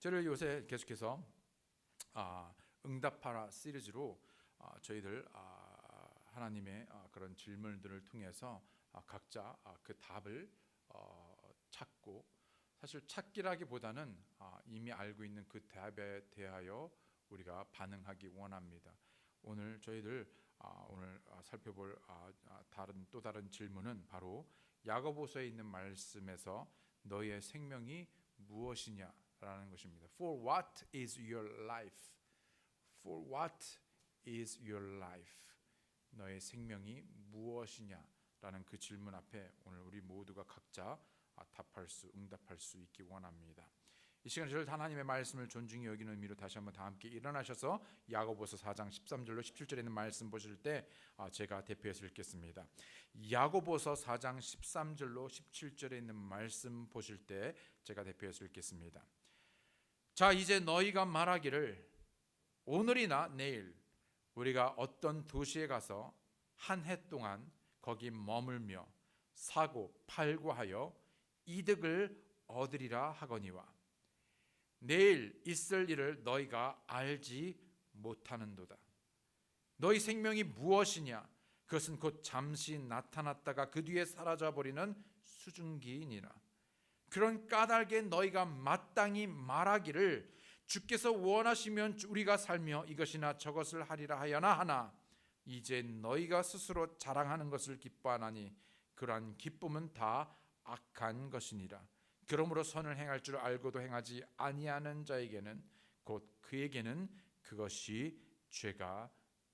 저를 요새 계속해서 응답하라 시리즈로 저희들 하나님의 그런 질문들을 통해서 각자 그 답을 찾고, 사실 찾기라기보다는 이미 알고 있는 그 답에 대하여 우리가 반응하기 원합니다. 오늘 저희들 오늘 살펴볼 또 다른 질문은 바로 야고보서에 있는 말씀에서 너의 생명이 무엇이냐라는 것입니다. For what is your life? For what is your life? 너의 생명이 무엇이냐라는 그 질문 앞에 오늘 우리 모두가 각자 응답할 수 있기 원합니다. 이 시간 저를 하나님의 말씀을 존중히 여기는 의미로 다시 한번 다 함께 일어나셔서 야고보서 4장 13절로 17절에 있는 말씀 보실 때 제가 대표해서 읽겠습니다. 야고보서 4장 13절로 17절에 있는 말씀 보실 때 제가 대표해서 읽겠습니다. 자, 이제 너희가 말하기를 오늘이나 내일 우리가 어떤 도시에 가서 한 해 동안 거기 머물며 사고 팔고 하여 이득을 얻으리라 하거니와 내일 있을 일을 너희가 알지 못하는도다. 너희 생명이 무엇이냐? 그것은 곧 잠시 나타났다가 그 뒤에 사라져버리는 수증기이니라. 그런 까닭에 너희가 마땅히 말하기를 주께서 원하시면 우리가 살며 이것이나 저것을 하리라 하여나 하나 이제 너희가 스스로 자랑하는 것을 기뻐하나니 그러한 기쁨은 다 악한 것이니라. 그러므로 선을 행할 줄 알고도 행하지 아니하는 자에게는 곧 그에게는 그것이 죄가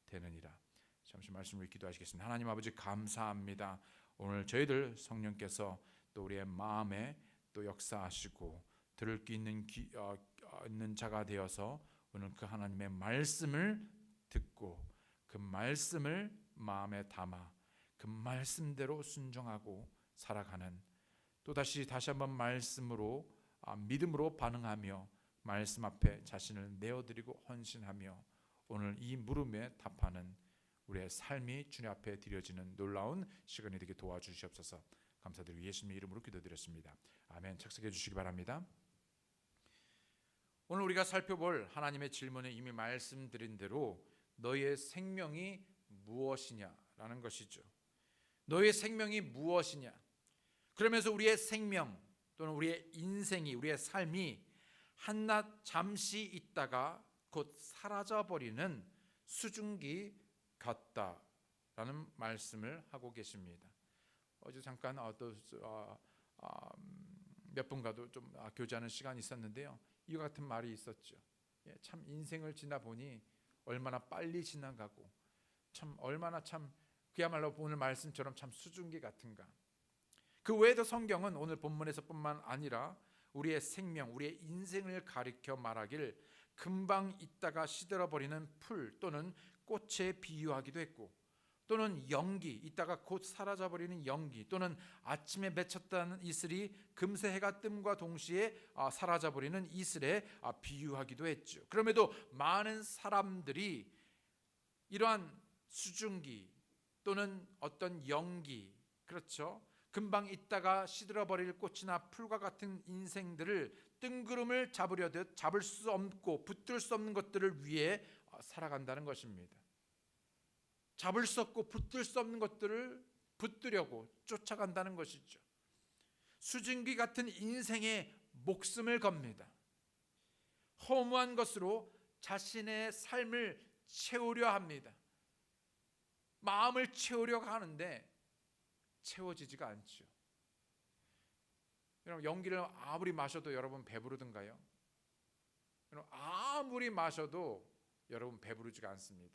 되느니라. 잠시 말씀을 기도하시겠습니다. 하나님 아버지 감사합니다. 오늘 저희들 성령께서 또 우리의 마음에 또 역사하시고 들을 귀 있는 자가 되어서 오늘 그 하나님의 말씀을 듣고 그 말씀을 마음에 담아 그 말씀대로 순종하고 살아가는, 또다시 한번 말씀으로 믿음으로 반응하며 말씀 앞에 자신을 내어드리고 헌신하며 오늘 이 물음에 답하는 우리의 삶이 주님 앞에 드려지는 놀라운 시간이 되게 도와주시옵소서. 감사드리고 예수님의 이름으로 기도드렸습니다. 아멘. 착석해 주시기 바랍니다. 오늘 우리가 살펴볼 하나님의 질문에 이미 말씀드린 대로 너희의 생명이 무엇이냐라는 것이죠. 너희의 생명이 무엇이냐? 그러면서 우리의 생명 또는 우리의 인생이, 우리의 삶이 한낱 잠시 있다가 곧 사라져버리는 수증기 같다라는 말씀을 하고 계십니다. 어제 잠깐 몇 분과도 좀 교제하는 시간이 있었는데요. 이와 같은 말이 있었죠. 참 인생을 지나 보니 얼마나 빨리 지나가고 참 얼마나 참 그야말로 오늘 말씀처럼 참 수증기 같은가. 그 외에도 성경은 오늘 본문에서뿐만 아니라 우리의 생명, 우리의 인생을 가리켜 말하길 금방 있다가 시들어버리는 풀 또는 꽃에 비유하기도 했고, 또는 연기, 있다가 곧 사라져버리는 연기, 또는 아침에 맺혔다는 이슬이 금세 해가 뜸과 동시에 사라져버리는 이슬에 비유하기도 했죠. 그럼에도 많은 사람들이 이러한 수증기 또는 어떤 연기, 그렇죠, 금방 있다가 시들어버릴 꽃이나 풀과 같은 인생들을 뜬구름을 잡으려듯 잡을 수 없고 붙들 수 없는 것들을 위해 살아간다는 것입니다. 잡을 수 없고 붙들 수 없는 것들을 붙들려고 쫓아간다는 것이죠. 수증기 같은 인생에 목숨을 겁니다. 허무한 것으로 자신의 삶을 채우려 합니다. 마음을 채우려고 하는데 채워지지가 않죠. 여러분, 연기를 아무리 마셔도 여러분 배부르던가요? 여러분, 아무리 마셔도 여러분 배부르지가 않습니다.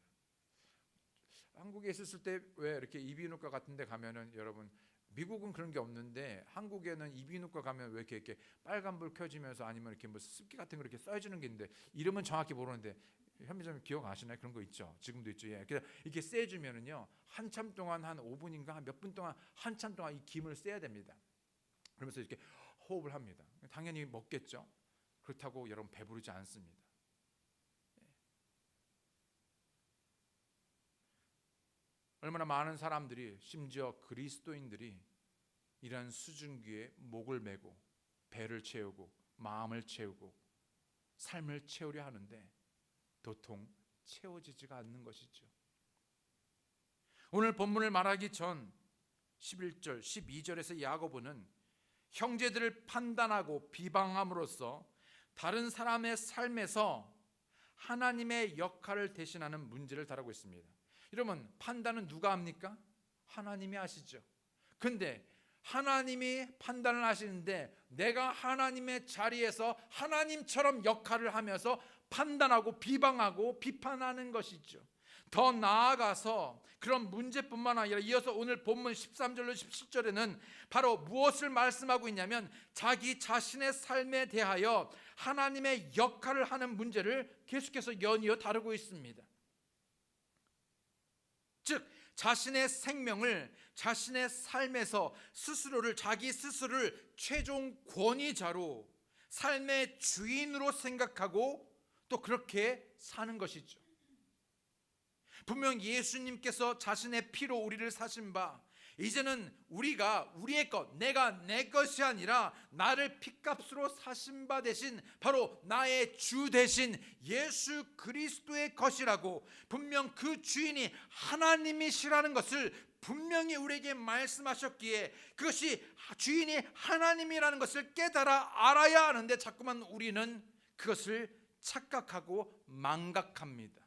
한국에 있었을 때 왜 이렇게 이비인후과 같은 데 가면은, 여러분 미국은 그런 게 없는데 한국에는 이비인후과 가면 왜 이렇게 빨간불 켜지면서 아니면 이렇게 뭐 습기 같은 거 이렇게 써주는 게 있는데 이름은 정확히 모르는데 현미님 기억하시나요? 그런 거 있죠. 지금도 있죠. 예. 그래서 이렇게 쐬주면은요 한참 동안 한 5분인가 한 몇 분 동안 한참 동안 이 김을 쐬야 됩니다. 그러면서 이렇게 호흡을 합니다. 당연히 먹겠죠. 그렇다고 여러분 배부르지 않습니다. 얼마나 많은 사람들이, 심지어 그리스도인들이 이런 수증기에 목을 메고 배를 채우고 마음을 채우고 삶을 채우려 하는데 도통 채워지지가 않는 것이죠. 오늘 본문을 말하기 전 11절, 12절에서 야고보는 형제들을 판단하고 비방함으로써 다른 사람의 삶에서 하나님의 역할을 대신하는 문제를 다루고 있습니다. 여러분, 판단은 누가 합니까? 하나님이 하시죠. 근데 하나님이 판단을 하시는데 내가 하나님의 자리에서 하나님처럼 역할을 하면서 판단하고 비방하고 비판하는 것이죠. 더 나아가서 그런 문제뿐만 아니라 이어서 오늘 본문 13절로 17절에는 바로 무엇을 말씀하고 있냐면 자기 자신의 삶에 대하여 하나님의 역할을 하는 문제를 계속해서 연이어 다루고 있습니다. 즉 자신의 생명을 자신의 삶에서 자기 스스로를 최종 권위자로 삶의 주인으로 생각하고 또 그렇게 사는 것이죠. 분명 예수님께서 자신의 피로 우리를 사신 바 이제는 우리가 우리의 것, 내가 내 것이 아니라 나를 핏값으로 사신 바 대신 바로 나의 주 대신 예수 그리스도의 것이라고 분명 그 주인이 하나님이시라는 것을 분명히 우리에게 말씀하셨기에 그것이 주인이 하나님이라는 것을 깨달아 알아야 하는데 자꾸만 우리는 그것을 착각하고 망각합니다.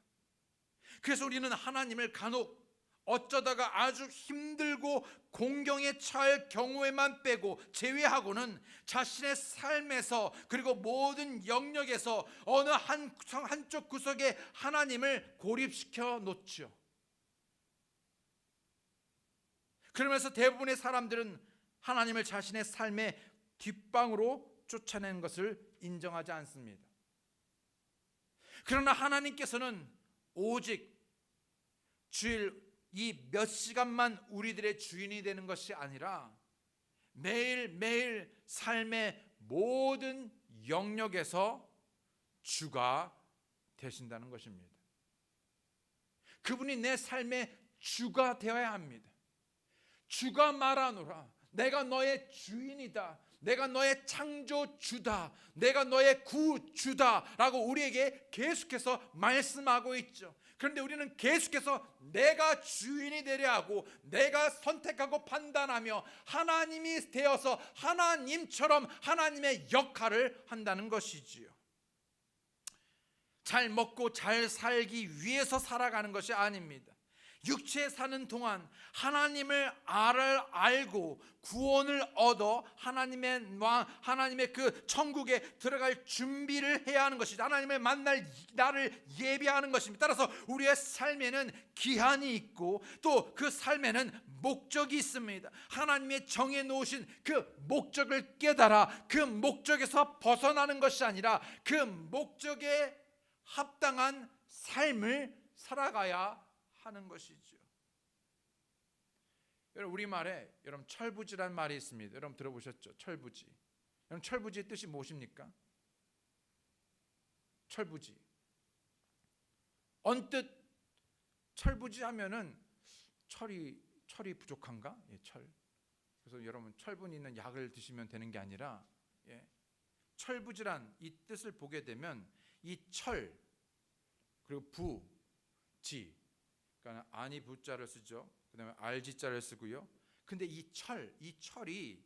그래서 우리는 하나님을 간혹 어쩌다가 아주 힘들고 공경에 처할 경우에만 빼고 제외하고는 자신의 삶에서 그리고 모든 영역에서 어느 한쪽 구석에 하나님을 고립시켜 놓죠. 그러면서 대부분의 사람들은 하나님을 자신의 삶의 뒷방으로 쫓아내는 것을 인정하지 않습니다. 그러나 하나님께서는 오직 주일 이 몇 시간만 우리들의 주인이 되는 것이 아니라 매일매일 삶의 모든 영역에서 주가 되신다는 것입니다. 그분이 내 삶의 주가 되어야 합니다. 주가 말하노라 내가 너의 주인이다, 내가 너의 창조주다, 내가 너의 구주다 라고 우리에게 계속해서 말씀하고 있죠. 그런데 우리는 계속해서 내가 주인이 되려 하고 내가 선택하고 판단하며 하나님이 되어서 하나님처럼 하나님의 역할을 한다는 것이지요. 잘 먹고 잘 살기 위해서 살아가는 것이 아닙니다. 육체에 사는 동안 하나님을 알고 구원을 얻어 하나님의 그 천국에 들어갈 준비를 해야 하는 것이죠. 하나님을 만날 나를 예비하는 것입니다. 따라서 우리의 삶에는 기한이 있고 또 그 삶에는 목적이 있습니다. 하나님의 정해 놓으신 그 목적을 깨달아 그 목적에서 벗어나는 것이 아니라 그 목적에 합당한 삶을 살아가야 하는 것이죠. 여러분 우리말에 여러분 철부지란 말이 있습니다. 여러분 들어보셨죠? 철부지. 여러분 철부지의 뜻이 무엇입니까? 철부지. 언뜻 철부지 하면은 철이 부족한가? 예, 철. 그래서 여러분 철분 있는 약을 드시면 되는 게 아니라 철부지란 이 뜻을 보게 되면 이 철 그리고 부, 지 그러니까 아니 부자를 쓰죠. 그다음에 알지자를 쓰고요. 근데 이 철이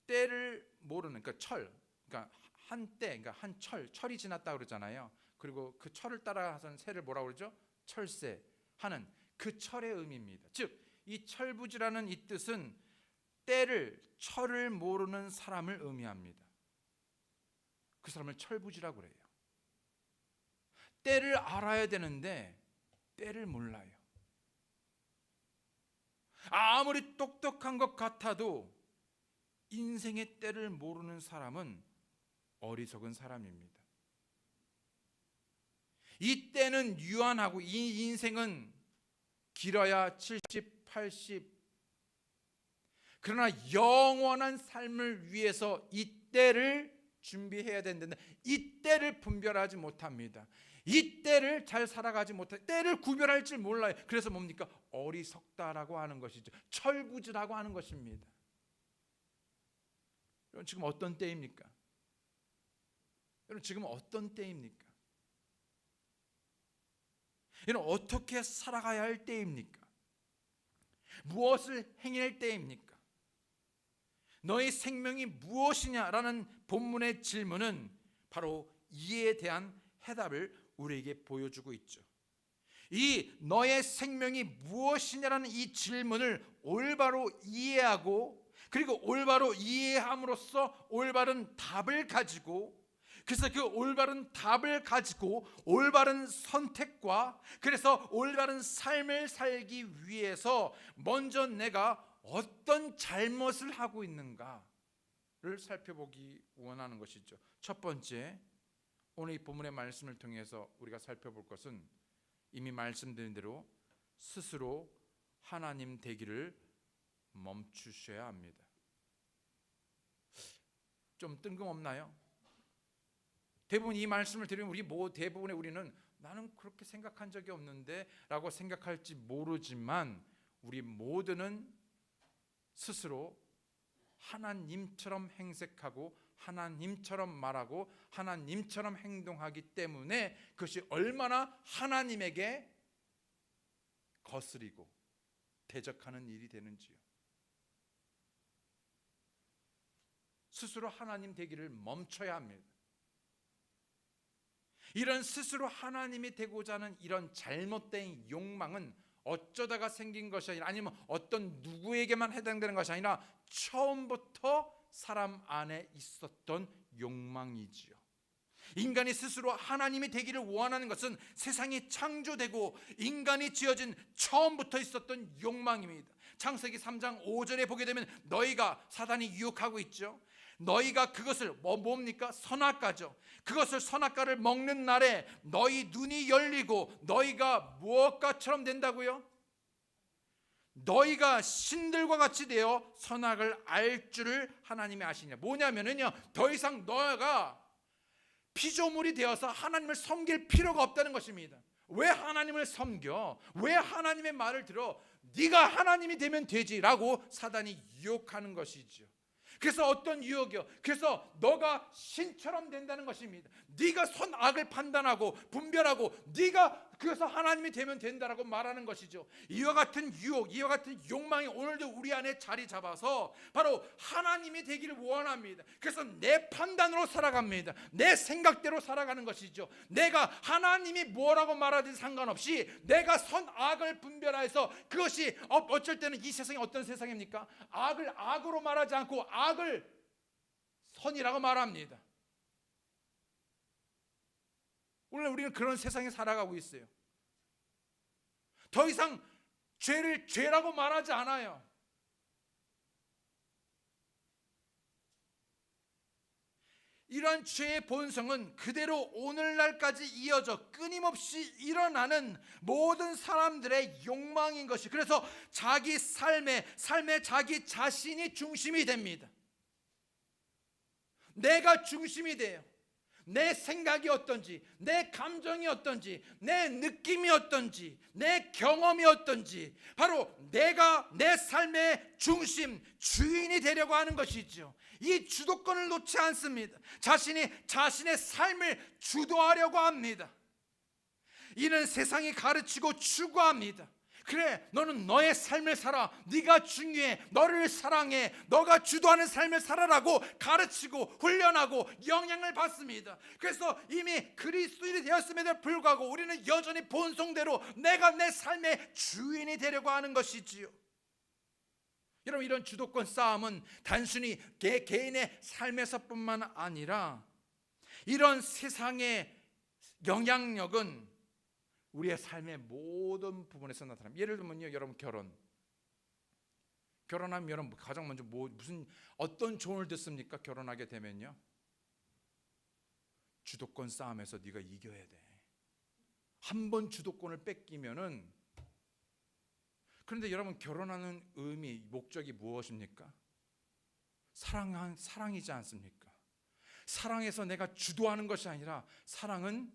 때를 모르는 그러니까 그러니까 한때 그러니까 철이 지났다 그러잖아요. 그리고 그 철을 따라서 새를 뭐라고 그러죠? 철새 하는 그 철의 의미입니다. 즉 이 철부지라는 이 뜻은 철을 모르는 사람을 의미합니다. 그 사람을 철부지라고 그래요. 때를 알아야 되는데 때를 몰라요. 아무리 똑똑한 것 같아도 인생의 때를 모르는 사람은 어리석은 사람입니다. 이 때는 유한하고 이 인생은 길어야 70, 80. 그러나 영원한 삶을 위해서 이 때를 준비해야 되는데 이 때를 분별하지 못합니다. 이 때를 잘 살아가지 못해 때를 구별할 줄 몰라요. 그래서 뭡니까? 어리석다라고 하는 것이죠. 철부지라고 하는 것입니다. 지금 어떤 때입니까? 여러분, 지금 어떤 때입니까? 여러분, 어떻게 살아가야 할 때입니까? 무엇을 행할 때입니까? 너의 생명이 무엇이냐라는 본문의 질문은 바로 이에 대한 해답을 우리에게 보여주고 있죠. 이 너의 생명이 무엇이냐라는 이 질문을 올바로 이해하고, 그리고 올바로 이해함으로써 올바른 답을 가지고, 그래서 그 올바른 답을 가지고 올바른 선택과, 그래서 올바른 삶을 살기 위해서 먼저 내가 어떤 잘못을 하고 있는가를 살펴보기 원하는 것이죠. 첫 번째, 오늘 이 본문의 말씀을 통해서 우리가 살펴볼 것은 이미 말씀드린 대로 스스로 하나님 되기를 멈추셔야 합니다. 좀 뜬금없나요? 대부분 이 말씀을 들으면 대부분의 우리는 나는 그렇게 생각한 적이 없는데 라고 생각할지 모르지만, 우리 모두는 스스로 하나님처럼 행색하고 하나님처럼 말하고 하나님처럼 행동하기 때문에 그것이 얼마나 하나님에게 거스리고 대적하는 일이 되는지요. 스스로 하나님 되기를 멈춰야 합니다. 이런 스스로 하나님이 되고자 하는 이런 잘못된 욕망은 어쩌다가 생긴 것이 아니라, 아니면 어떤 누구에게만 해당되는 것이 아니라 처음부터 사람 안에 있었던 욕망이지요. 인간이 스스로 하나님이 되기를 원하는 것은 세상이 창조되고 인간이 지어진 처음부터 있었던 욕망입니다. 창세기 3장 5절에 보게 되면 너희가, 사단이 유혹하고 있죠. 너희가 그것을 뭡니까? 선악과죠. 그것을, 선악과를 먹는 날에 너희 눈이 열리고 너희가 무엇과처럼 된다고요? 너희가 신들과 같이 되어 선악을 알 줄을 하나님이 아시냐. 뭐냐면은요, 더 이상 너희가 피조물이 되어서 하나님을 섬길 필요가 없다는 것입니다. 왜 하나님을 섬겨? 왜 하나님의 말을 들어? 네가 하나님이 되면 되지라고 사단이 유혹하는 것이죠. 그래서 어떤 유혹이요? 그래서 너가 신처럼 된다는 것입니다. 네가 선악을 판단하고 분별하고 네가 그래서 하나님이 되면 된다라고 말하는 것이죠. 이와 같은 유혹, 이와 같은 욕망이 오늘도 우리 안에 자리 잡아서 바로 하나님이 되기를 원합니다. 그래서 내 판단으로 살아갑니다. 내 생각대로 살아가는 것이죠. 내가 하나님이 뭐라고 말하든 상관없이 내가 선악을 분별해서, 그것이 어쩔 때는 이 세상이 어떤 세상입니까? 악을 악으로 말하지 않고 악을 선이라고 말합니다. 오늘 우리는 그런 세상에 살아가고 있어요. 더 이상 죄를 죄라고 말하지 않아요. 이러한 죄의 본성은 그대로 오늘날까지 이어져 끊임없이 일어나는 모든 사람들의 욕망인 것이, 그래서 자기 삶에 자기 자신이 중심이 됩니다. 내가 중심이 돼요. 내 생각이 어떤지, 내 감정이 어떤지, 내 느낌이 어떤지, 내 경험이 어떤지, 바로 내가 내 삶의 중심, 주인이 되려고 하는 것이죠. 이 주도권을 놓지 않습니다. 자신의 삶을 주도하려고 합니다. 이는 세상이 가르치고 추구합니다. 그래, 너는 너의 삶을 살아. 네가 중요해. 너를 사랑해. 너가 주도하는 삶을 살아라고 가르치고 훈련하고 영향을 받습니다. 그래서 이미 그리스도인이 되었음에도 불구하고 우리는 여전히 본성대로 내가 내 삶의 주인이 되려고 하는 것이지요. 여러분, 이런 주도권 싸움은 단순히 개인의 삶에서뿐만 아니라 이런 세상의 영향력은 우리의 삶의 모든 부분에서 나타납니다. 예를 들면요, 여러분, 결혼하면 여러분 가장 먼저 무슨 어떤 조언을 듣습니까? 결혼하게 되면요, 주도권 싸움에서 네가 이겨야 돼. 한 번 주도권을 뺏기면은. 그런데 여러분, 결혼하는 의미, 목적이 무엇입니까? 사랑이지 않습니까? 사랑해서 내가 주도하는 것이 아니라 사랑은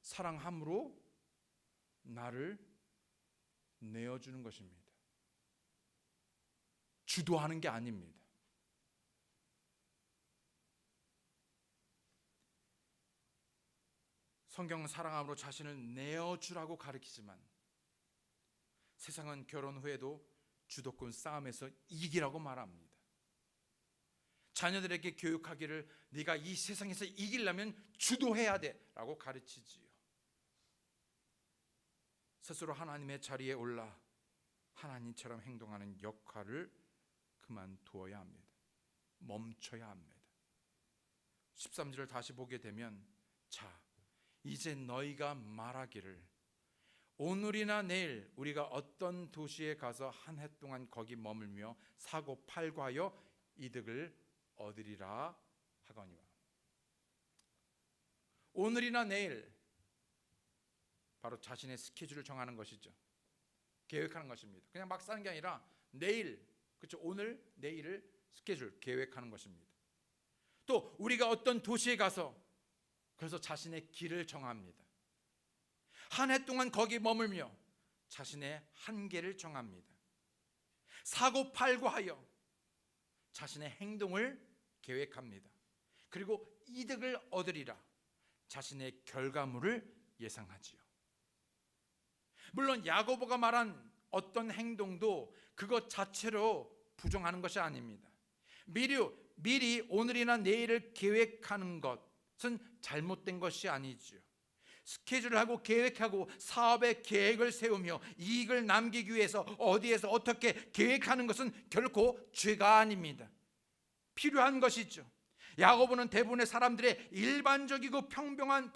사랑함으로 나를 내어주는 것입니다. 주도하는 게 아닙니다. 성경은 사랑함으로 자신을 내어주라고 가르치지만 세상은 결혼 후에도 주도권 싸움에서 이기라고 말합니다. 자녀들에게 교육하기를 네가 이 세상에서 이기려면 주도해야 돼 라고 가르치지요. 스스로 하나님의 자리에 올라 하나님처럼 행동하는 역할을 그만두어야 합니다. 멈춰야 합니다. 13절을 다시 보게 되면 자, 이제 너희가 말하기를 오늘이나 내일 우리가 어떤 도시에 가서 한 해 동안 거기 머물며 사고 팔고 하여 이득을 얻으리라 하거니와. 오늘이나 내일, 바로 자신의 스케줄을 정하는 것이죠. 계획하는 것입니다. 그냥 막 사는 게 아니라 내일, 그렇죠? 오늘, 내일을 스케줄, 계획하는 것입니다. 또 우리가 어떤 도시에 가서 그래서 자신의 길을 정합니다. 한 해 동안 거기 머물며 자신의 한계를 정합니다. 사고 팔고 하여 자신의 행동을 계획합니다. 그리고 이득을 얻으리라 자신의 결과물을 예상하지요. 물론 야고보가 말한 어떤 행동도 그것 자체로 부정하는 것이 아닙니다. 미리 오늘이나 내일을 계획하는 것은 잘못된 것이 아니지요. 스케줄을 하고 계획하고 사업의 계획을 세우며 이익을 남기기 위해서 어디에서 어떻게 계획하는 것은 결코 죄가 아닙니다. 필요한 것이죠. 야고보는 대부분의 사람들의 일반적이고 평범한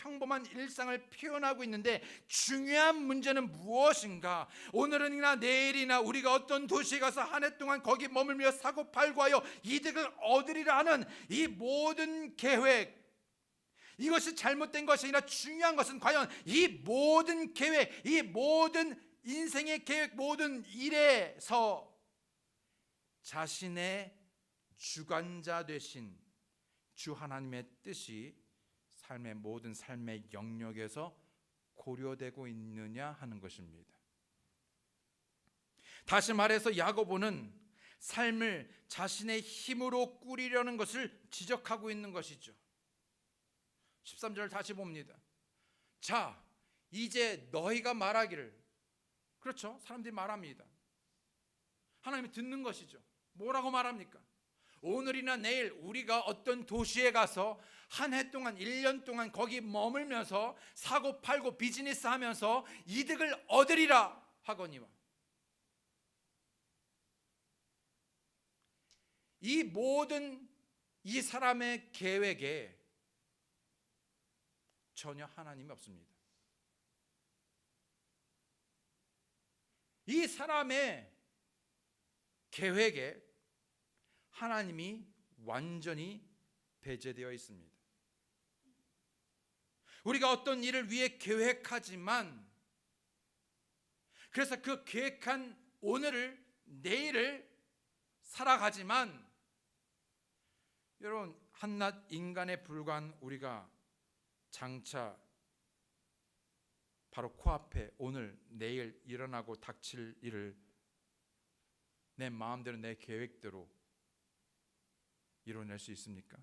일상을 표현하고 있는데 중요한 문제는 무엇인가? 오늘이나 내일이나 우리가 어떤 도시에 가서 한 해 동안 거기 머물며 사고 팔고 하여 이득을 얻으리라 하는 이 모든 계획, 이것이 잘못된 것이 아니라 중요한 것은 과연 이 모든 계획, 이 모든 인생의 계획, 모든 일에서 자신의 주관자 되신 주 하나님의 뜻이 모든 삶의 영역에서 고려되고 있느냐 하는 것입니다. 다시 말해서 야고보는 삶을 자신의 힘으로 꾸리려는 것을 지적하고 있는 것이죠. 13절을 다시 봅니다. 자, 이제 너희가 말하기를, 그렇죠? 사람들이 말합니다. 하나님이 듣는 것이죠. 뭐라고 말합니까? 오늘이나 내일 우리가 어떤 도시에 가서 한 해 동안 1년 동안 거기 머물면서 사고 팔고 비즈니스 하면서 이득을 얻으리라 하거니와. 이 모든 이 사람의 계획에 전혀 하나님이 없습니다. 이 사람의 계획에 하나님이 완전히 배제되어 있습니다. 우리가 어떤 일을 위해 계획하지만, 그래서 그 계획한 오늘을, 내일을 살아가지만, 여러분, 한낱 인간에 불과한 우리가 장차 바로 코앞에 오늘 내일 일어나고 닥칠 일을 내 마음대로 내 계획대로 이뤄낼 수 있습니까?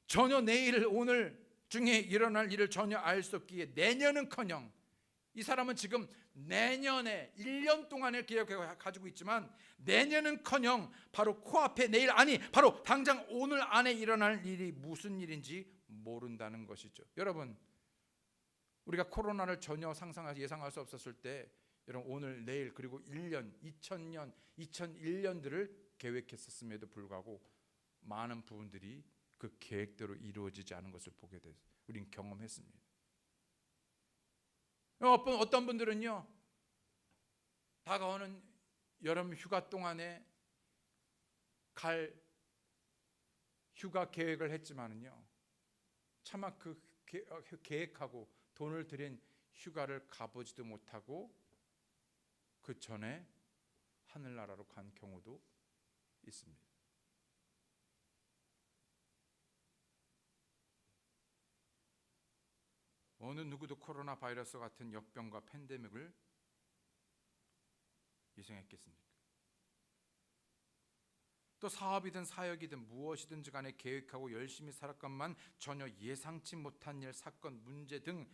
전혀 내일 오늘 중에 일어날 일을 전혀 알 수 없기에 내년은커녕, 이 사람은 지금 내년에 1년 동안을 계획해 가지고 있지만 내년은커녕 바로 코앞에 내일, 아니 바로 당장 오늘 안에 일어날 일이 무슨 일인지 모른다는 것이죠. 여러분, 우리가 코로나를 전혀 예상할 수 없었을 때 여러분 오늘 내일 그리고 1년, 2000년, 2001년들을 계획했었음에도 불구하고 많은 부분들이 그 계획대로 이루어지지 않은 것을 보게 돼서 우린 경험했습니다. 어떤 분들은요, 다가오는 여름 휴가 동안에 갈 휴가 계획을 했지만은요, 차마 그 계획하고 돈을 들인 휴가를 가보지도 못하고 그 전에 하늘나라로 간 경우도 있습니다. 어느 누구도 코로나 바이러스 같은 역병과 팬데믹을 예상했겠습니까? 또 사업이든 사역이든 무엇이든지 간에 계획하고 열심히 살았건만 전혀 예상치 못한 일, 사건, 문제 등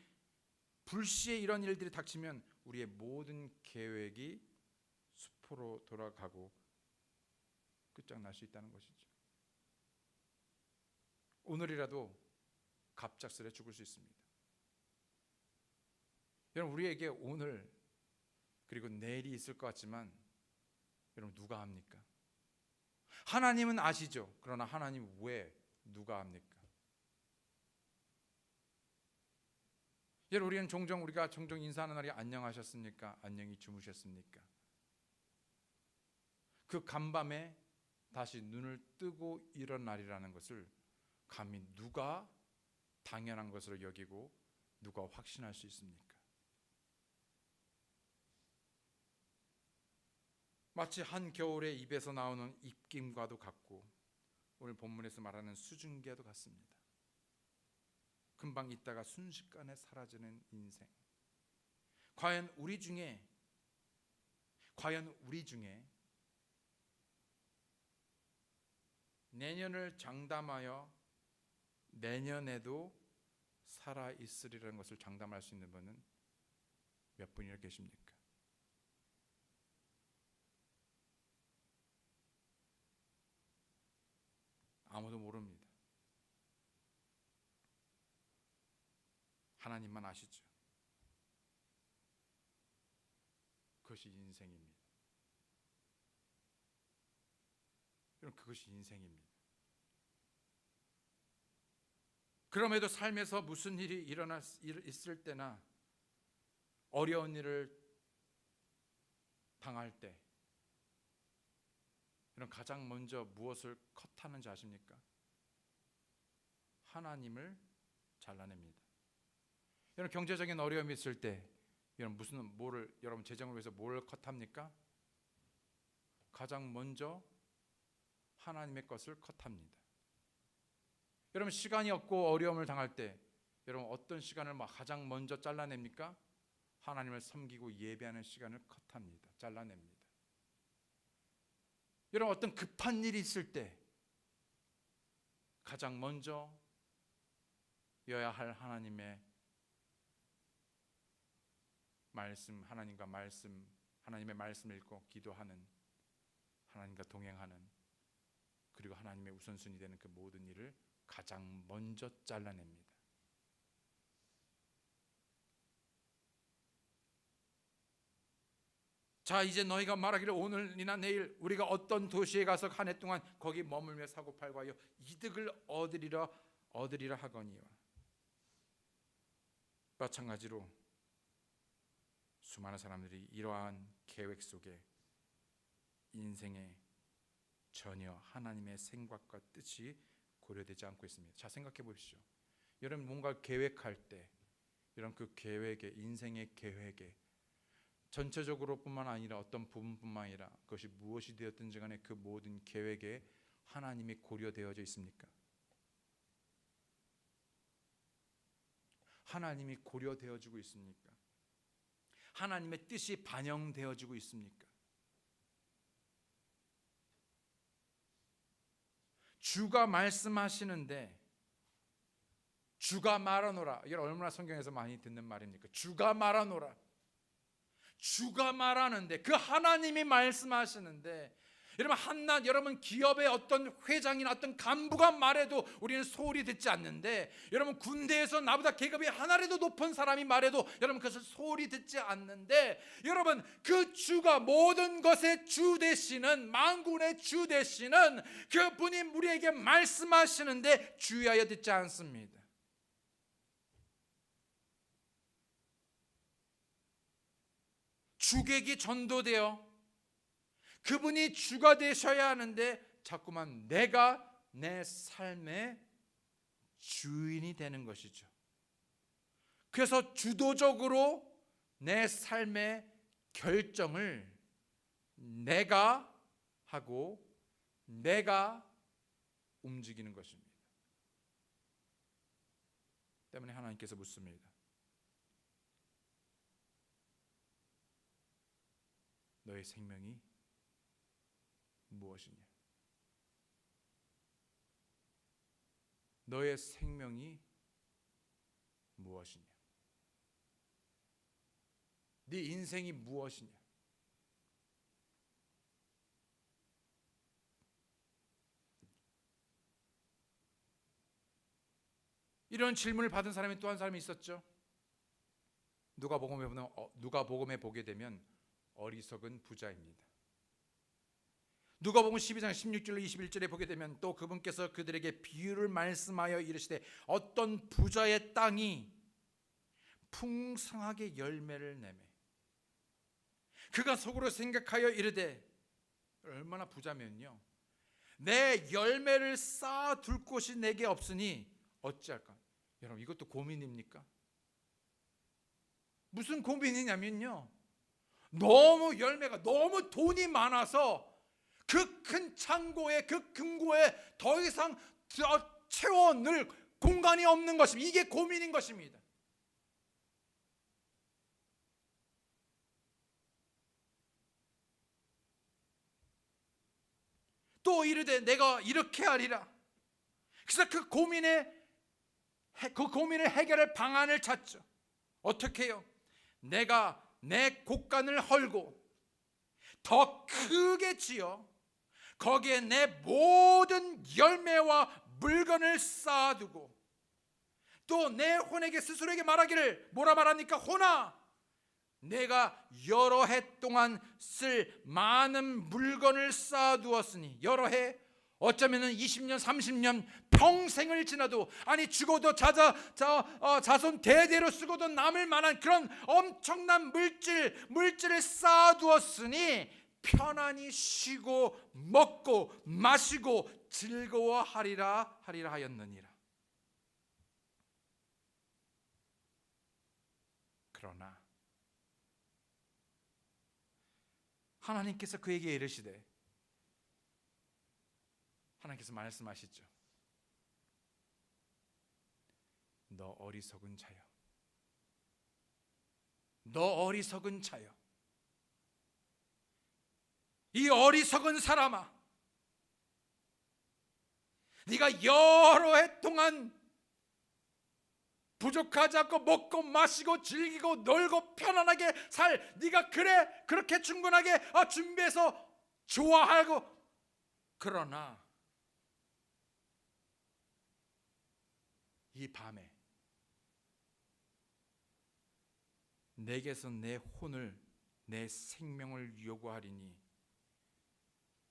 불시에 이런 일들이 닥치면 우리의 모든 계획이 수포로 돌아가고 끝장날 수 있다는 것이죠. 오늘이라도 갑작스레 죽을 수 있습니다. 여러분, 우리에게 오늘 그리고 내일이 있을 것 같지만 여러분, 누가 합니까? 하나님은 아시죠. 그러나 하나님 왜 누가 합니까? 여러분, 우리가 종종 인사하는 날이 안녕하셨습니까? 안녕히 주무셨습니까? 그 간밤에 다시 눈을 뜨고 이런 날이라는 것을 감히 누가 당연한 것으로 여기고 누가 확신할 수 있습니까? 마치 한겨울에 입에서 나오는 입김과도 같고 오늘 본문에서 말하는 수증기와도 같습니다. 금방 있다가 순식간에 사라지는 인생. 과연 우리 중에 내년을 장담하여 내년에도 살아있으리라는 것을 장담할 수 있는 분은 몇 분이나 계십니까? 아무도 모릅니다. 하나님만 아시죠. 그것이 인생입니다. 여러분, 그것이 인생입니다. 그럼에도 삶에서 무슨 일이 있을 때나 어려운 일을 당할 때 여러분, 가장 먼저 무엇을 컷하는지 아십니까? 하나님을 잘라냅니다. 여러분, 경제적인 어려움이 있을 때 여러분 재정을 위해서 뭘 컷합니까? 가장 먼저 하나님의 것을 컷합니다. 여러분, 시간이 없고 어려움을 당할 때 여러분 어떤 시간을 가장 먼저 잘라냅니까? 하나님을 섬기고 예배하는 시간을 컷합니다. 잘라냅니다. 여러분, 어떤 급한 일이 있을 때 가장 먼저 여야 할 하나님의 말씀, 하나님의 말씀을 읽고 기도하는, 하나님과 동행하는, 그리고 하나님의 우선순위 되는 그 모든 일을 가장 먼저 잘라냅니다. 자, 이제 너희가 말하기를 오늘이나 내일 우리가 어떤 도시에 가서 한 해 동안 거기 머물며 사고팔고 하여 이득을 얻으리라 하거니와. 마찬가지로 수많은 사람들이 이러한 계획 속에 인생에 전혀 하나님의 생각과 뜻이 고려되지 않고 있습니다. 자, 생각해 보십시오. 여러분, 뭔가 계획할 때 이런 그 계획에, 인생의 계획에 전체적으로 뿐만 아니라 어떤 부분뿐만 아니라 그것이 무엇이 되었든지 간에 그 모든 계획에 하나님이 고려되어져 있습니까? 하나님이 고려되어지고 있습니까? 하나님의 뜻이 반영되어지고 있습니까? 주가 말씀하시는데 주가 말하노라. 이게 얼마나 성경에서 많이 듣는 말입니까? 주가 말하노라. 주가 말하는데, 그 하나님이 말씀하시는데, 여러분, 한낱 여러분 기업의 어떤 회장이나 어떤 간부가 말해도 우리는 소홀히 듣지 않는데, 여러분 군대에서 나보다 계급이 하나라도 높은 사람이 말해도 여러분 그것을 소홀히 듣지 않는데, 여러분 그 주가 모든 것의 주 되시는, 만군의 주 되시는 그분이 우리에게 말씀하시는데 주의하여 듣지 않습니다. 주객이 전도되어 그분이 주가 되셔야 하는데 자꾸만 내가 내 삶의 주인이 되는 것이죠. 그래서 주도적으로 내 삶의 결정을 내가 하고 내가 움직이는 것입니다. 때문에 하나님께서 묻습니다. 너의 생명이 무엇이냐? 너의 생명이 무엇이냐? 네 인생이 무엇이냐? 이런 질문을 받은 사람이 또 한 사람이 있었죠. 누가복음에 보게 되면 어리석은 부자입니다. 누가복음 12장 16절로 21절에 보게 되면 또 그분께서 그들에게 비유를 말씀하여 이르시되 어떤 부자의 땅이 풍성하게 열매를 내매 그가 속으로 생각하여 이르되 얼마나 부자면요 내 열매를 쌓아둘 곳이 내게 없으니 어찌할까? 여러분 이것도 고민입니까? 무슨 고민이냐면요 너무 열매가 너무 돈이 많아서 그 큰 창고에 그 금고에 더 이상 채워 넣을 공간이 없는 것입니다. 이게 고민인 것입니다. 또 이르되 내가 이렇게 하리라. 그래서 그 고민을 해결할 방안을 찾죠. 어떻게 해요? 내가 내 곳간을 헐고 더 크게 지어 거기에 내 모든 열매와 물건을 쌓아두고 또 내 혼에게 스스로에게 말하기를 뭐라 말합니까? 혼아 내가 여러 해 동안 쓸 많은 물건을 쌓아두었으니 여러 해 어쩌면 20년 30년 평생을 지나도 아니 죽어도 자손 대대로 쓰고도 남을 만한 그런 엄청난 물질을 쌓아두었으니 편안히 쉬고 먹고 마시고 즐거워하리라 하였느니라. 그러나 하나님께서 그에게 이르시되 하나님께서 말씀하시죠. 너 어리석은 자여, 너 어리석은 자여, 이 어리석은 사람아, 네가 여러 해 동안 부족하지 않고 먹고 마시고 즐기고 놀고 편안하게 네가 그렇게 충분하게 준비해서 좋아하고 그러나 이 밤에 내게서 내 혼을 내 생명을 요구하리니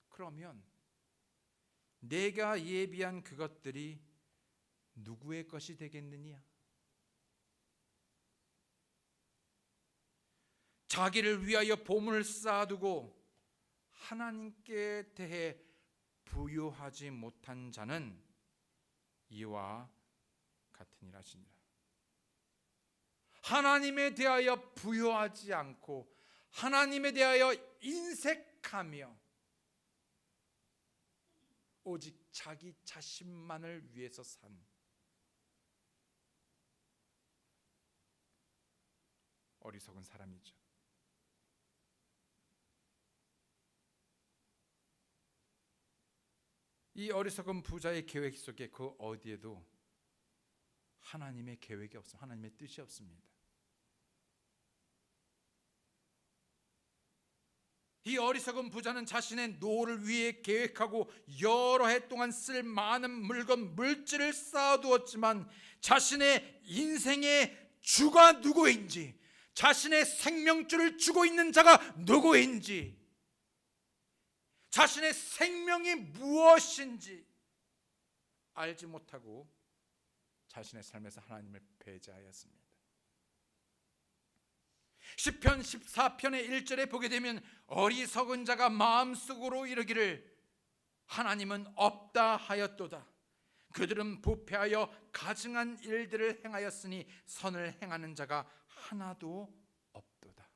그러면 내가 예비한 그것들이 누구의 것이 되겠느냐? 자기를 위하여 보물을 쌓아두고 하나님께 대해 부유하지 못한 자는 이와 같으니라 하시니라. 하나님에 대하여 부유하지 않고 하나님에 대하여 인색하며 오직 자기 자신만을 위해서 산 어리석은 사람이죠. 이 어리석은 부자의 계획 속에 그 어디에도 하나님의 계획이 없습니다. 하나님의 뜻이 없습니다. 이 어리석은 부자는 자신의 노후를 위해 계획하고 여러 해 동안 쓸 많은 물질을 쌓아두었지만 자신의 인생의 주가 누구인지, 자신의 생명줄을 주고 있는 자가 누구인지, 자신의 생명이 무엇인지 알지 못하고 자신의 삶에서 하나님을 배제하였습니다. 시편 14편의 1절에 보게 되면 어리석은 자가 마음속으로 이르기를 하나님은 없다 하였도다. 그들은 부패하여 가증한 일들을 행하였으니 선을 행하는 자가 하나도 없도다.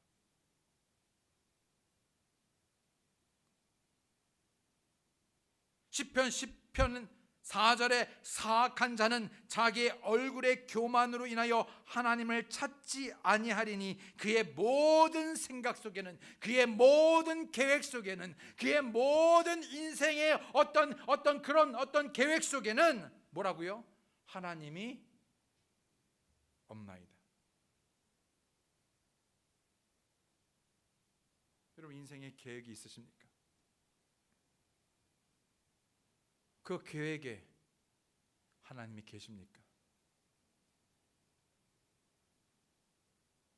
시편 10편 4절에 사악한 자는 자기의 얼굴의 교만으로 인하여 하나님을 찾지 아니하리니 그의 모든 생각 속에는, 그의 모든 계획 속에는, 그의 모든 인생의 어떤 계획 속에는 뭐라고요? 하나님이 없나이다. 여러분, 인생에 계획이 있으십니까? 그 계획에 하나님이 계십니까?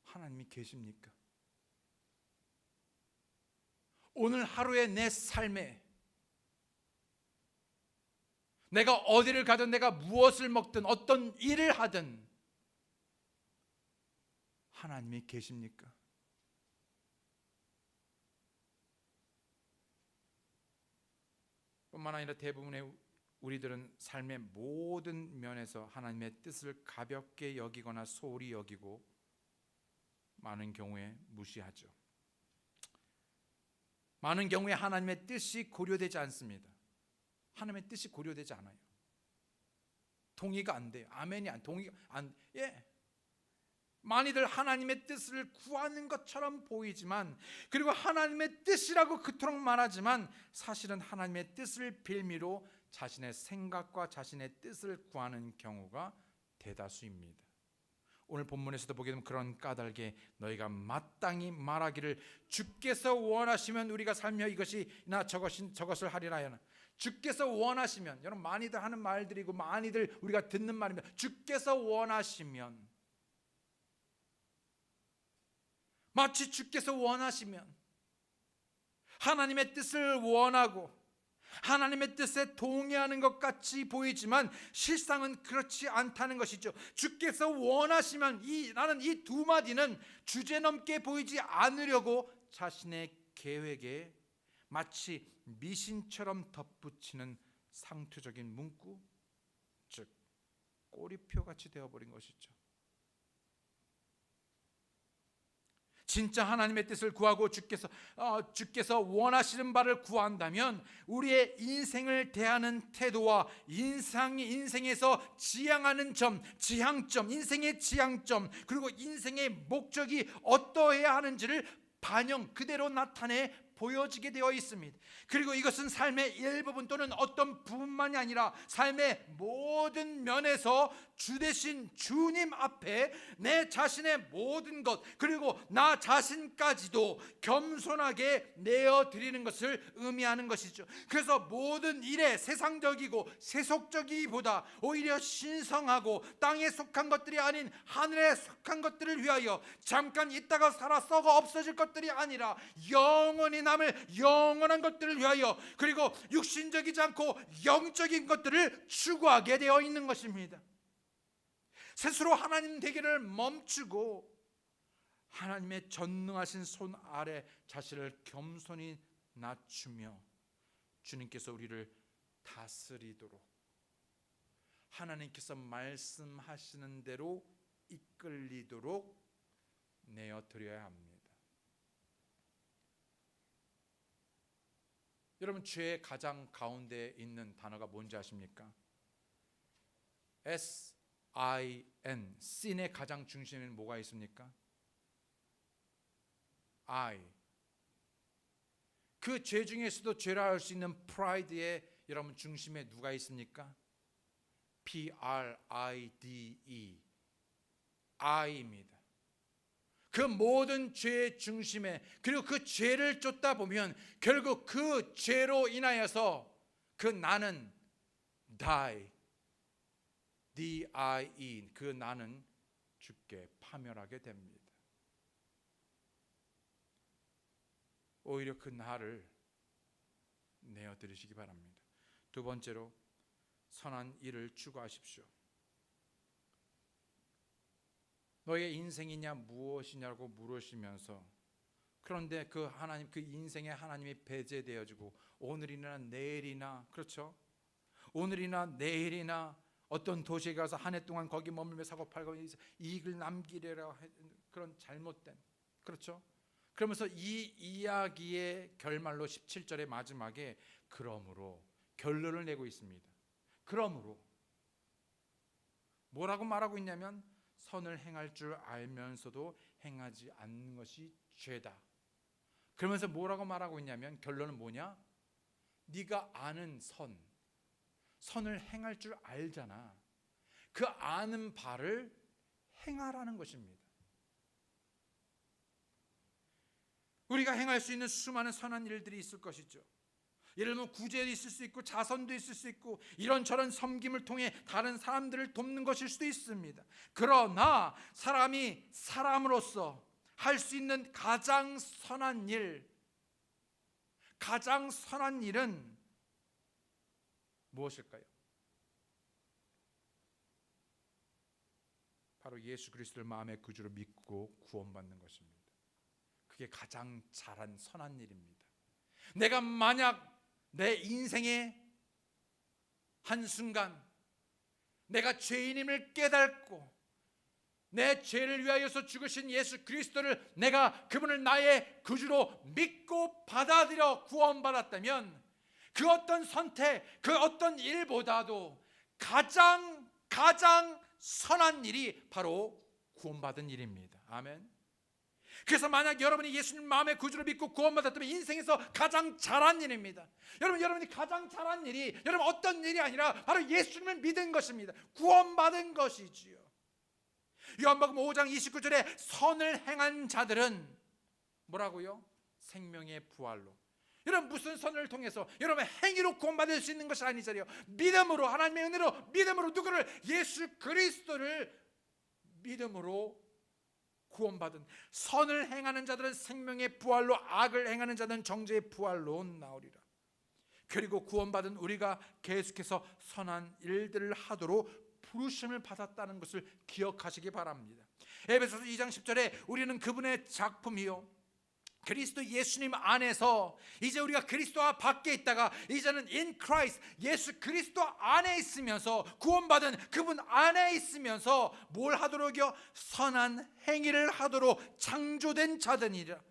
하나님이 계십니까? 오늘 하루의 내 삶에 내가 어디를 가든 내가 무엇을 먹든 어떤 일을 하든 하나님이 계십니까? 뿐만 아니라 대부분의 우리들은 삶의 모든 면에서 하나님의 뜻을 가볍게 여기거나 소홀히 여기고 많은 경우에 무시하죠. 많은 경우에 하나님의 뜻이 고려되지 않습니다. 하나님의 뜻이 고려되지 않아요. 동의가 안 돼요. 아멘이 안, 동의가 안, 예. 많이들 하나님의 뜻을 구하는 것처럼 보이지만, 그리고 하나님의 뜻이라고 그토록 말하지만 사실은 하나님의 뜻을 빌미로 자신의 생각과 자신의 뜻을 구하는 경우가 대다수입니다. 오늘 본문에서도 보게 되면 그런 까닭에 너희가 마땅히 말하기를 주께서 원하시면 우리가 살며 이것이나 저것을 하리라 하나. 주께서 원하시면, 여러분 많이들 하는 말들이고 많이들 우리가 듣는 말입니다. 주께서 원하시면, 마치 주께서 원하시면 하나님의 뜻을 원하고 하나님의 뜻에 동의하는 것 같이 보이지만 실상은 그렇지 않다는 것이죠. 주께서 원하시면, 나는 이 두 마디는 주제넘게 보이지 않으려고 자신의 계획에 마치 미신처럼 덧붙이는 상투적인 문구, 즉 꼬리표같이 되어버린 것이죠. 진짜 하나님의 뜻을 구하고 주께서 원하시는 바를 구한다면 우리의 인생을 대하는 태도와 인생에서 지향하는 점, 지향점, 인생의 지향점, 그리고 인생의 목적이 어떠해야 하는지를 반영 그대로 나타내 보여지게 되어 있습니다. 그리고 이것은 삶의 일부분 또는 어떤 부분만이 아니라 삶의 모든 면에서 주 대신 주님 앞에 내 자신의 모든 것, 그리고 나 자신까지도 겸손하게 내어드리는 것을 의미하는 것이죠. 그래서 모든 일에 세상적이고 세속적이기보다 오히려 신성하고 땅에 속한 것들이 아닌 하늘에 속한 것들을 위하여 잠깐 있다가 살아 썩어 없어질 것들이 아니라 영원히 남을 영원한 것들을 위하여, 그리고 육신적이지 않고 영적인 것들을 추구하게 되어 있는 것입니다. 스스로 하나님 되기를 멈추고 하나님의 전능하신 손 아래 자신을 겸손히 낮추며 주님께서 우리를 다스리도록, 하나님께서 말씀하시는 대로 이끌리도록 내어드려야 합니다. 여러분, 죄의 가장 가운데 있는 단어가 뭔지 아십니까? S-I-N, sin의 가장 중심에는 뭐가 있습니까? I. 그 죄 중에서도 죄라 할 수 있는 프라이드의 여러분 중심에 누가 있습니까? P-R-I-D-E, I입니다. 그 모든 죄의 중심에, 그리고 그 죄를 쫓다 보면 결국 그 죄로 인하여서 그 나는 die, D-I-E, 그 나는 죽게 파멸하게 됩니다. 오히려 그 나를 내어드리시기 바랍니다. 두 번째로, 선한 일을 추구하십시오. 너의 인생이냐 무엇이냐고 물으시면서, 그런데 그 하나님, 그 인생에 하나님이 배제되어지고 오늘이나 내일이나, 그렇죠? 오늘이나 내일이나 어떤 도시에 가서 한 해 동안 거기 머물며 사고 팔고 이익을 남기려고 그런 잘못된, 그렇죠? 그러면서 이 이야기의 결말로 17절의 마지막에 그러므로 결론을 내고 있습니다. 그러므로 뭐라고 말하고 있냐면 선을 행할 줄 알면서도 행하지 않는 것이 죄다. 그러면서 뭐라고 말하고 있냐면 결론은 뭐냐? 네가 아는 선을 행할 줄 알잖아. 그 아는 바를 행하라는 것입니다. 우리가 행할 수 있는 수많은 선한 일들이 있을 것이죠. 예를 들면 구제도 있을 수 있고 자선도 있을 수 있고 이런저런 섬김을 통해 다른 사람들을 돕는 것일 수도 있습니다. 그러나 사람이 사람으로서 할 수 있는 가장 선한 일은 무엇일까요? 바로 예수 그리스도를 마음의 구주로 믿고 구원받는 것입니다. 그게 가장 잘한 선한 일입니다. 내가 만약 내 인생의 한순간 내가 죄인임을 깨닫고 내 죄를 위하여서 죽으신 예수 그리스도를 내가 그분을 나의 구주로 믿고 받아들여 구원받았다면 그 어떤 선택, 그 어떤 일보다도 가장 선한 일이 바로 구원받은 일입니다. 아멘. 그래서 만약 여러분이 예수님 마음의 구주로 믿고 구원받았다면 인생에서 가장 잘한 일입니다. 여러분이 가장 잘한 일이 여러분 어떤 일이 아니라 바로 예수님을 믿은 것입니다. 구원받은 것이지요. 요한복음 5장 29절에 선을 행한 자들은 뭐라고요? 생명의 부활로. 여러분 무슨 선을 통해서 여러분 행위로 구원받을 수 있는 것이 아니잖아요. 믿음으로, 하나님의 은혜로, 믿음으로 누구를? 예수 그리스도를 믿음으로 구원받은 선을 행하는 자들은 생명의 부활로, 악을 행하는 자들은 정죄의 부활로 나오리라. 그리고 구원받은 우리가 계속해서 선한 일들을 하도록 부르심을 받았다는 것을 기억하시기 바랍니다. 에베소서 2장 10절에 우리는 그분의 작품이요 그리스도 예수님 안에서, 이제 우리가 그리스도와 밖에 있다가 이제는 in Christ, 예수 그리스도 안에 있으면서, 구원받은 그분 안에 있으면서 뭘 하도록요? 선한 행위를 하도록 창조된 자들이라.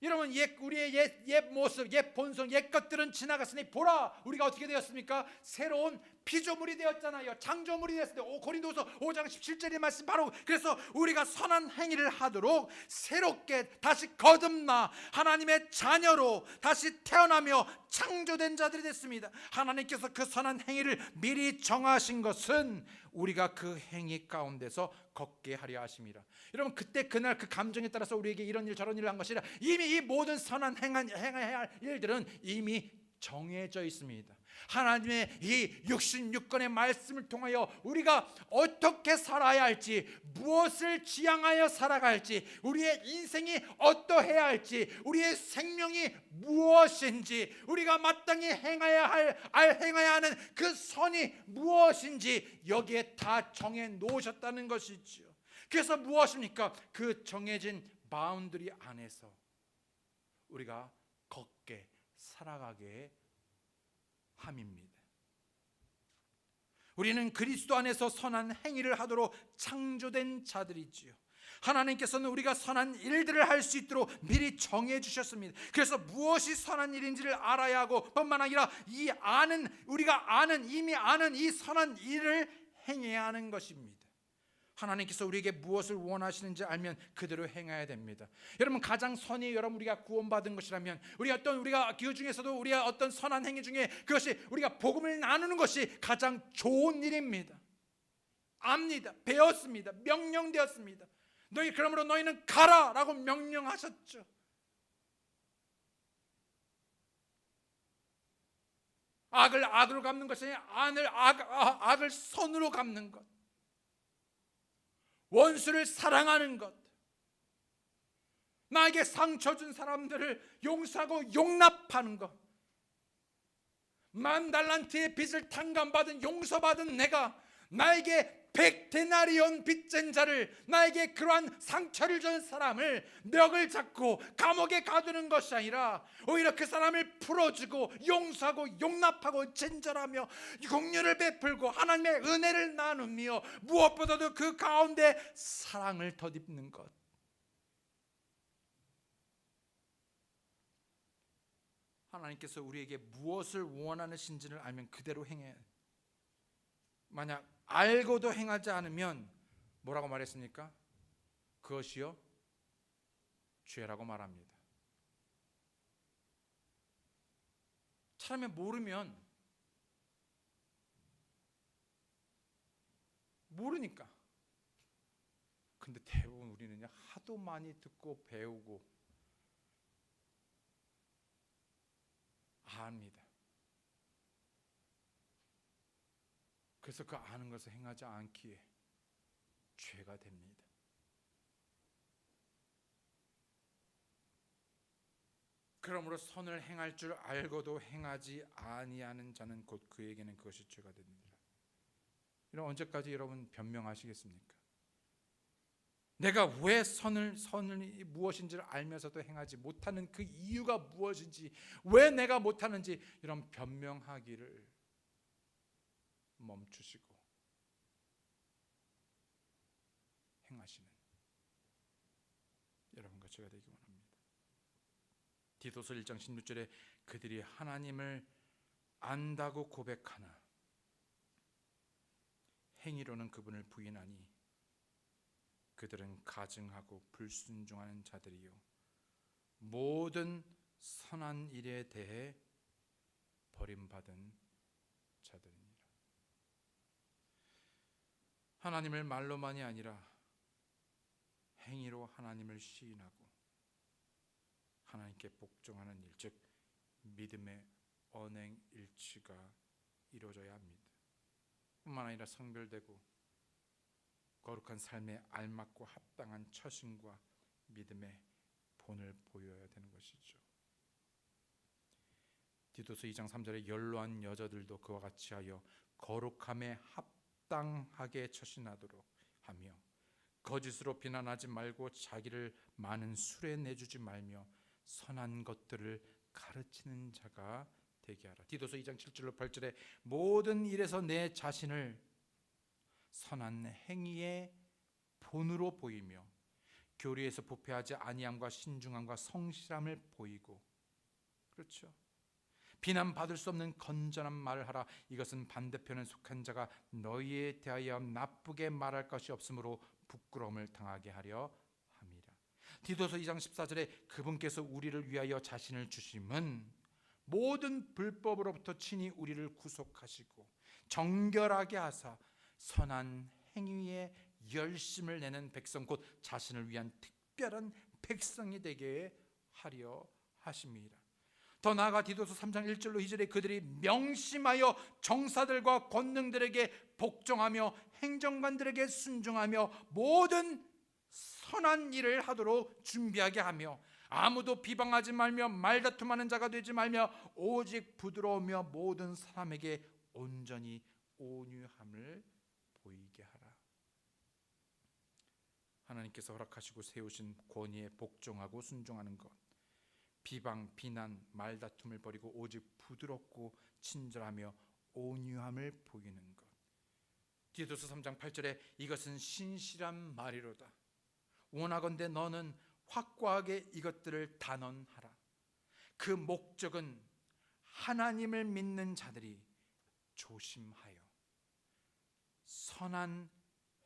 여러분 우리의 옛 모습, 옛 본성, 옛 것들은 지나갔으니 보라 우리가 어떻게 되었습니까? 새로운 피조물이 되었잖아요. 창조물이 되었어요. 고린도서 5장 17절의 말씀, 바로 그래서 우리가 선한 행위를 하도록 새롭게 다시 거듭나 하나님의 자녀로 다시 태어나며 창조된 자들이 됐습니다. 하나님께서 그 선한 행위를 미리 정하신 것은 우리가 그 행위 가운데서 걷게 하려 하심이라. 여러분 그때 그날 그 감정에 따라서 우리에게 이런 일 저런 일을 한 것이 아니라 이미 이 모든 선한 행해야 할 일들은 이미 정해져 있습니다. 하나님의 이 66권의 말씀을 통하여 우리가 어떻게 살아야 할지, 무엇을 지향하여 살아갈지, 우리의 인생이 어떠해야 할지, 우리의 생명이 무엇인지, 우리가 마땅히 행해야 하는 그 선이 무엇인지 여기에 다 정해 놓으셨다는 것이죠. 그래서 무엇입니까? 그 정해진 바운더리 안에서 우리가 걷게 살아가게 함입니다. 우리는 그리스도 안에서 선한 행위를 하도록 창조된 자들이지요. 하나님께서는 우리가 선한 일들을 할 수 있도록 미리 정해 주셨습니다. 그래서 무엇이 선한 일인지를 알아야 하고 뿐만 아니라 우리가 이미 아는 이 선한 일을 행해야 하는 것입니다. 하나님께서 우리에게 무엇을 원하시는지 알면 그대로 행해야 됩니다. 여러분 가장 선이 여러분 우리가 구원받은 것이라면 우리가 그 중에서도 우리가 어떤 선한 행위 중에 그것이 우리가 복음을 나누는 것이 가장 좋은 일입니다. 압니다. 배웠습니다. 명령되었습니다. 그러므로 너희는 가라라고 명령하셨죠. 악을 악으로 갚는 것이 아니라 악을 선으로 갚는 것, 원수를 사랑하는 것, 나에게 상처 준 사람들을 용서하고 용납하는 것, 10,000달란트의 빚을 탕감받은 용서받은 내가 나에게 100데나리온 빚진 자를, 나에게 그러한 상처를 준 사람을 멱을 잡고 감옥에 가두는 것이 아니라 오히려 그 사람을 풀어주고 용서하고 용납하고 친절하며 긍휼을 베풀고 하나님의 은혜를 나누며 무엇보다도 그 가운데 사랑을 덧입는 것. 하나님께서 우리에게 무엇을 원하시는지를 알면 그대로 행해야 해요. 만약 알고도 행하지 않으면 뭐라고 말했습니까? 그것이요 죄라고 말합니다. 차라리 모르면 모르니까. 근데 대부분 우리는요, 하도 많이 듣고 배우고 압니다. 그래서 그 아는 것을 행하지 않기에 죄가 됩니다. 그러므로 선을 행할 줄 알고도 행하지 아니하는 자는 곧 그에게는 그것이 죄가 됩니다. 이런 언제까지 여러분 변명하시겠습니까? 내가 왜 선이 무엇인지를 알면서도 행하지 못하는 그 이유가 무엇인지, 왜 내가 못하는지 이런 변명하기를 멈추시고 행하시는 여러분과 제가 되기 원합니다. 디도서 1장 16절에 그들이 하나님을 안다고 고백하나 행위로는 그분을 부인하니 그들은 가증하고 불순종하는 자들이요 모든 선한 일에 대해 버림받은 자들이니라. 하나님을 말로만이 아니라 행위로 하나님을 시인하고 하나님께 복종하는 일, 즉 믿음의 언행일치가 이루어져야 합니다. 뿐만 아니라 성별되고 거룩한 삶에 알맞고 합당한 처신과 믿음의 본을 보여야 되는 것이죠. 디도서 2장 3절에 연로한 여자들도 그와 같이 하여 거룩함에 합당하게 처신하도록 하며 거짓으로 비난하지 말고 자기를 많은 술에 내주지 말며 선한 것들을 가르치는 자가 되게 하라. 디도서 2장 7절로 8절에 모든 일에서 내 자신을 선한 행위의 본으로 보이며 교리에서 부패하지 아니함과 신중함과 성실함을 보이고, 그렇죠, 비난받을 수 없는 건전한 말을 하라. 이것은 반대편에 속한 자가 너희에 대하여 나쁘게 말할 것이 없으므로 부끄러움을 당하게 하려 함이라. 디도서 2장 14절에 그분께서 우리를 위하여 자신을 주심은 모든 불법으로부터 친히 우리를 구속하시고 정결하게 하사 선한 행위에 열심을 내는 백성 곧 자신을 위한 특별한 백성이 되게 하려 하심이라. 더 나아가 디도서 3장 1절로 2절에 그들이 명심하여 정사들과 권능들에게 복종하며 행정관들에게 순종하며 모든 선한 일을 하도록 준비하게 하며 아무도 비방하지 말며 말다툼하는 자가 되지 말며 오직 부드러우며 모든 사람에게 온전히 온유함을 보이게 하라. 하나님께서 허락하시고 세우신 권위에 복종하고 순종하는 것, 비방, 비난, 말다툼을 버리고 오직 부드럽고 친절하며 온유함을 보이는 것. 디도서 3장 8절에 이것은 신실한 말이로다. 원하건대 너는 확고하게 이것들을 단언하라. 그 목적은 하나님을 믿는 자들이 조심하여 선한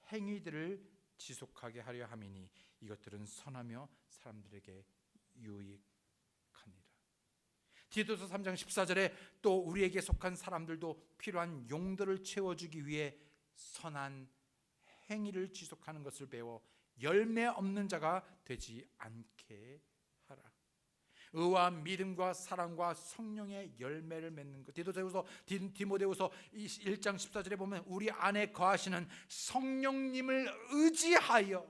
행위들을 지속하게 하려 함이니 이것들은 선하며 사람들에게 유익하니라. 디도서 3장 14절에 또 우리에게 속한 사람들도 필요한 용도를 채워주기 위해 선한 행위를 지속하는 것을 배워 열매 없는 자가 되지 않게 하라. 의와 믿음과 사랑과 성령의 열매를 맺는 것. 디모데후서 1장 14절에 보면 우리 안에 거하시는 성령님을 의지하여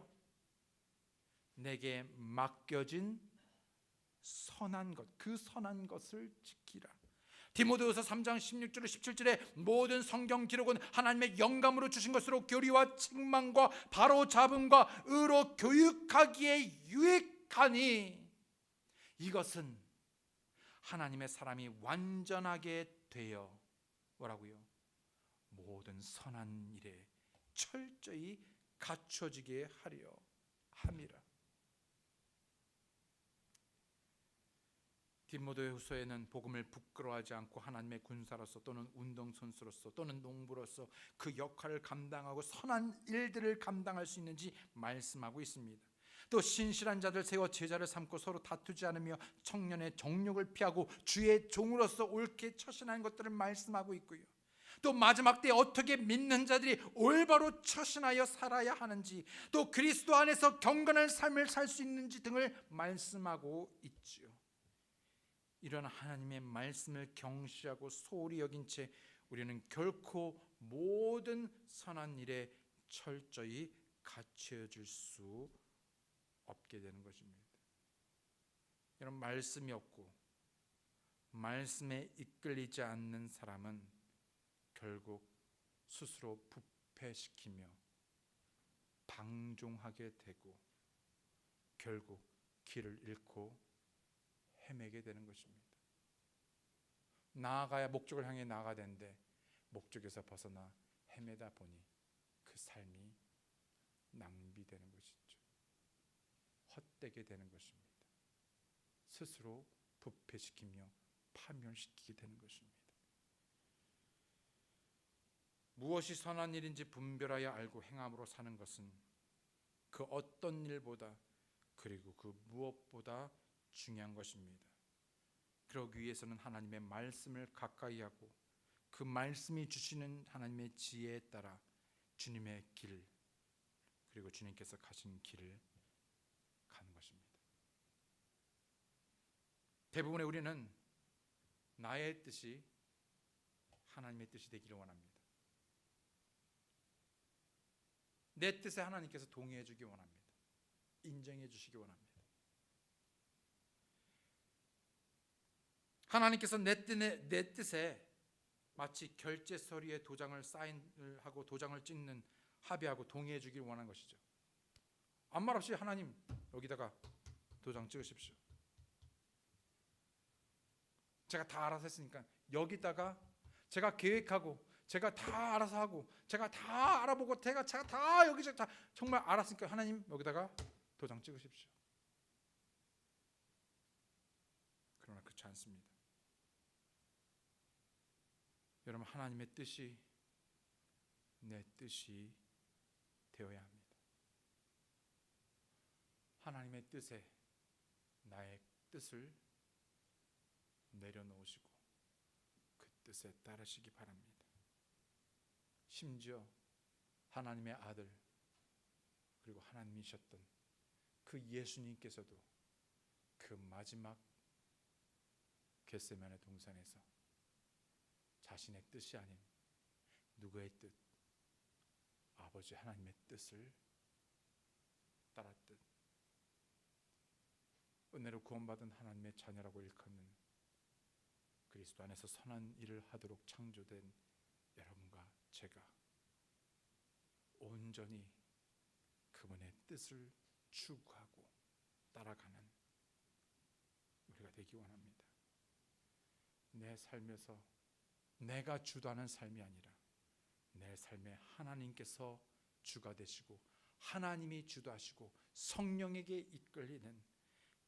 내게 맡겨진 선한 것, 그 선한 것을 지키라. 디모데후서 3장 16절로 17절에 모든 성경 기록은 하나님의 영감으로 주신 것으로 교리와 책망과 바로잡음과 의로 교육하기에 유익하니 이것은 하나님의 사람이 완전하게 되어 뭐라고요? 모든 선한 일에 철저히 갖춰지게 하려 함이라. 디모데후서에는 복음을 부끄러워하지 않고 하나님의 군사로서 또는 운동선수로서 또는 농부로서 그 역할을 감당하고 선한 일들을 감당할 수 있는지 말씀하고 있습니다. 또 신실한 자들 세워 제자를 삼고 서로 다투지 않으며 청년의 정욕을 피하고 주의 종으로서 옳게 처신하는 것들을 말씀하고 있고요. 또 마지막 때에 어떻게 믿는 자들이 올바로 처신하여 살아야 하는지, 또 그리스도 안에서 경건한 삶을 살 수 있는지 등을 말씀하고 있지요. 이런 하나님의 말씀을 경시하고 소홀히 여긴 채 우리는 결코 모든 선한 일에 철저히 갖춰질 수 없게 되는 것입니다. 이런 말씀이 없고 말씀에 이끌리지 않는 사람은 결국 스스로 부패시키며 방종하게 되고 결국 길을 잃고 헤매게 되는 것입니다. 나아가야 목적을 향해 나아가야 되는데 목적에서 벗어나 헤매다 보니 그 삶이 낭비되는 것이죠. 헛되게 되는 것입니다. 스스로 부패시키며 파멸시키게 되는 것입니다. 무엇이 선한 일인지 분별하여 알고 행함으로 사는 것은 그 어떤 일보다 그리고 그 무엇보다 중요한 것입니다. 그러기 위해서는 하나님의 말씀을 가까이 하고 그 말씀이 주시는 하나님의 지혜에 따라 주님의 길 그리고 주님께서 가신 길을 가는 것입니다. 대부분의 우리는 나의 뜻이 하나님의 뜻이 되기를 원합니다. 내 뜻에 하나님께서 동의해 주기 원합니다. 인정해 주시기 원합니다. 하나님께서 내 뜻에 마치 결제 서류에 도장을 사인을 하고 도장을 찍는 합의하고 동의해 주길 원하는 것이죠. 아무 말 없이 하나님 여기다가 도장 찍으십시오. 제가 다 알아서 했으니까 여기다가 제가 계획하고 제가 다 알아서 하고 제가 다 알아보고 제가 다 여기서 다 정말 알았으니까 하나님 여기다가 도장 찍으십시오. 그러나 그렇지 않습니다. 여러분, 하나님의 뜻이 내 뜻이 되어야 합니다. 하나님의 뜻에 나의 뜻을 내려놓으시고 그 뜻에 따르시기 바랍니다. 심지어 하나님의 아들 그리고 하나님이셨던 그 예수님께서도 그 마지막 겟세마네 동산에서 자신의 뜻이 아닌 누구의 뜻, 아버지 하나님의 뜻을 따랐듯 은혜로 구원받은 하나님의 자녀라고 일컫는 그리스도 안에서 선한 일을 하도록 창조된 여러분과 제가 온전히 그분의 뜻을 추구하고 따라가는 우리가 되기 원합니다. 내 삶에서 내가 주도하는 삶이 아니라 내 삶에 하나님께서 주가 되시고 하나님이 주도하시고 성령에게 이끌리는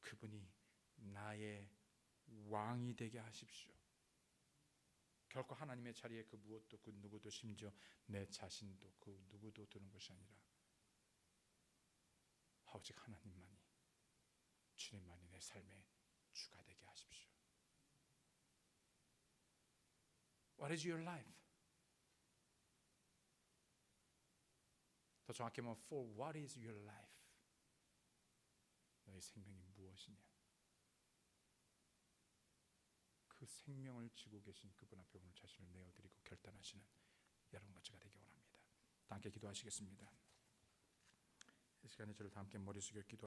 그분이 나의 왕이 되게 하십시오. 결코 하나님의 자리에 그 무엇도 그 누구도 심지어 내 자신도 그 누구도 두는 것이 아니라 오직 하나님만이 주님만이 내 삶의 주가 되게 하십시오. What is your life? 더 정확히 말하면 for what is your life? 너의 생명이 무엇이냐? 그 생명을 지고 계신 그분 앞에 오늘 자신을 내어드리고 결단하시는 여러분과 제가 되기 원합니다. 다 함께 기도하시겠습니다. 이 시간에 저를 다 함께 머리 숙여 기도